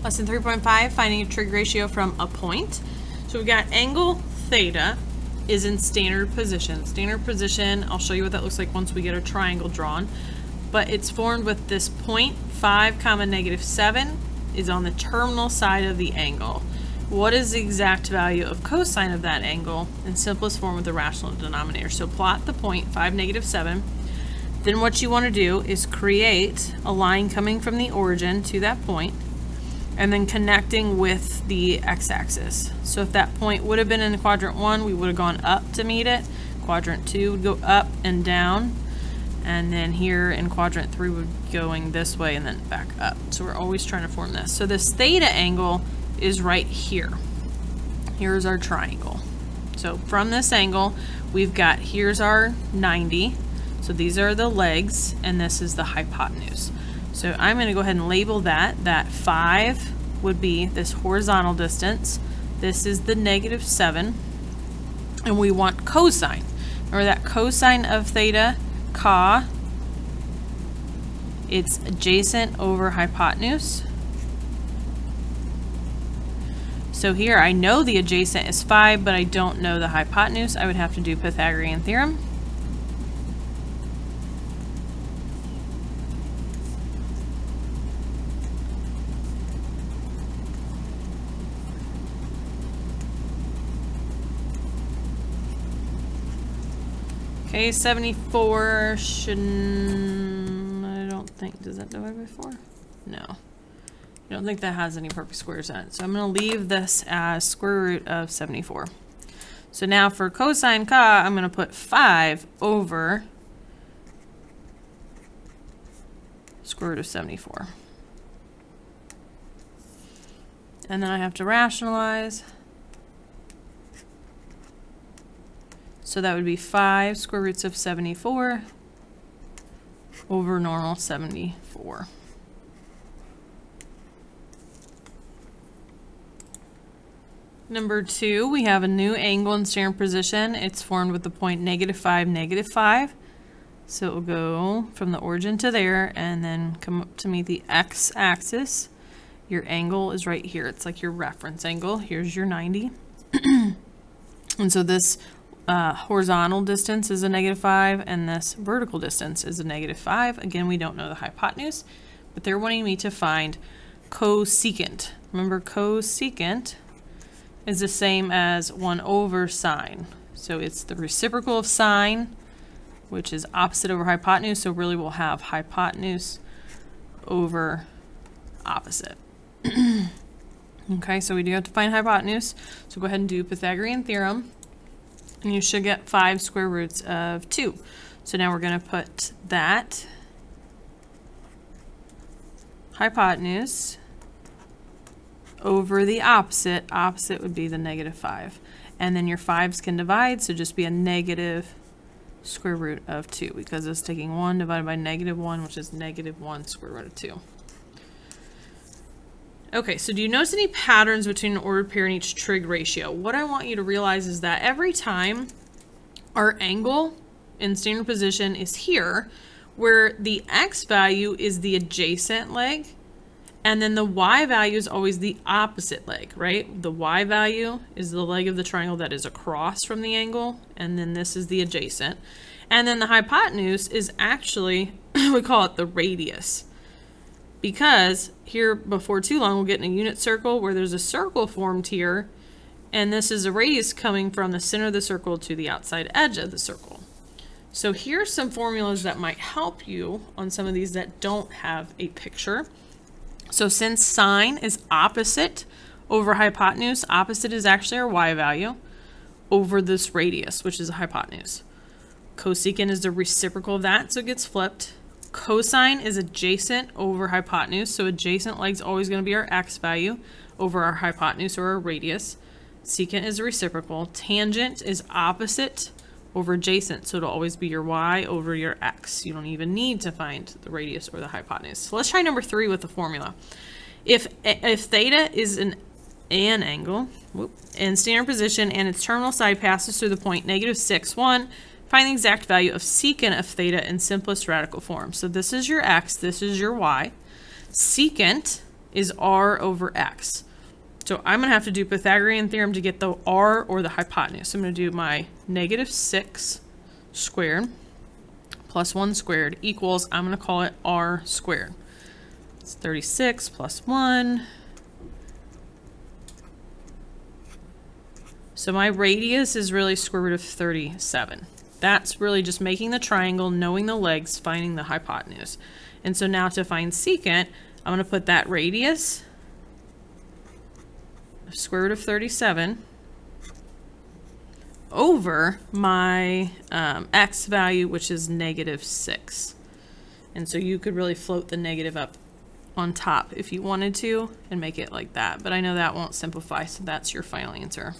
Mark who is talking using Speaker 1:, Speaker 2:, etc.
Speaker 1: Lesson 3.5, finding a trig ratio from a point. So we've got angle theta is in standard position. Standard position, I'll show you what that looks like once we get a triangle drawn. But it's formed with this point 5 comma -7 is on the terminal side of the angle. What is the exact value of cosine of that angle? In simplest form with the rational denominator. So plot the point 5 -7. Then what you want to do is create a line coming from the origin to that point and then connecting with the x-axis. So if that point would have been in quadrant 1, we would have gone up to meet it. Quadrant 2 would go up and down. And then here in quadrant 3 would be going this way and then back up. So we're always trying to form this. So this theta angle is right here. Here's our triangle. So from this angle, we've got, here's our 90. So these are the legs, and this is the hypotenuse. So I'm going to go ahead and label that. That 5 would be this horizontal distance. This is the -7. And we want cosine. Remember that cosine of theta, ca, it's adjacent over hypotenuse. So here I know the adjacent is 5, but I don't know the hypotenuse. I would have to do Pythagorean theorem. Okay, 74 shouldn't, I don't think, does that divide by 4? No. I don't think that has any perfect squares in it. So I'm going to leave this as square root of 74. So now for cosine ca, I'm going to put 5 over square root of 74. And then I have to rationalize. So that would be 5 square roots of 74 over normal 74. Number 2, we have a new angle in standard position. It's formed with the point -5, -5. So it will go from the origin to there and then come up to meet the x-axis. Your angle is right here. It's like your reference angle. Here's your 90. And so this horizontal distance is a -5 and this vertical distance is a -5. Again, we don't know the hypotenuse, but they're wanting me to find cosecant. Remember, cosecant is the same as 1 over sine. So it's the reciprocal of sine, which is opposite over hypotenuse. So really we'll have hypotenuse over opposite. Okay, so we do have to find hypotenuse. So go ahead and do Pythagorean theorem. And you should get 5 square roots of 2. So now we're going to put that hypotenuse over the opposite. Opposite would be the -5. And then your 5s can divide, so just be a negative square root of 2, because it's taking 1 divided by -1, which is -1 square root of 2. Okay, so do you notice any patterns between an ordered pair and each trig ratio? What I want you to realize is that every time our angle in standard position is here, where the x value is the adjacent leg, and then the y value is always the opposite leg, right? The y value is the leg of the triangle that is across from the angle, and then this is the adjacent. And then the hypotenuse is actually, we call it the radius. Because here before too long we'll get in a unit circle where there's a circle formed here, and this is a radius coming from the center of the circle to the outside edge of the circle. So here's some formulas that might help you on some of these that don't have a picture. So since sine is opposite over hypotenuse, opposite is actually our y value over this radius, which is a hypotenuse. Cosecant is the reciprocal of that, so it gets flipped. Cosine is adjacent over hypotenuse, so adjacent leg is always going to be our x value over our hypotenuse or our radius. Secant is a reciprocal. Tangent is opposite over adjacent, so it'll always be your y over your x. You don't even need to find the radius or the hypotenuse. So let's try number 3 with the formula. If theta is an angle in standard position and its terminal side passes through the point -6, 1, find the exact value of secant of theta in simplest radical form. So this is your x, this is your y. Secant is r over x. So I'm going to have to do Pythagorean theorem to get the r or the hypotenuse. I'm going to do my -6 squared plus 1 squared equals, I'm going to call it r squared. It's 36 plus 1. So my radius is really square root of 37. That's really just making the triangle, knowing the legs, finding the hypotenuse. And so now to find secant, I'm going to put that radius of square root of 37 over my x value, which is -6. And so you could really float the negative up on top if you wanted to and make it like that. But I know that won't simplify, so that's your final answer.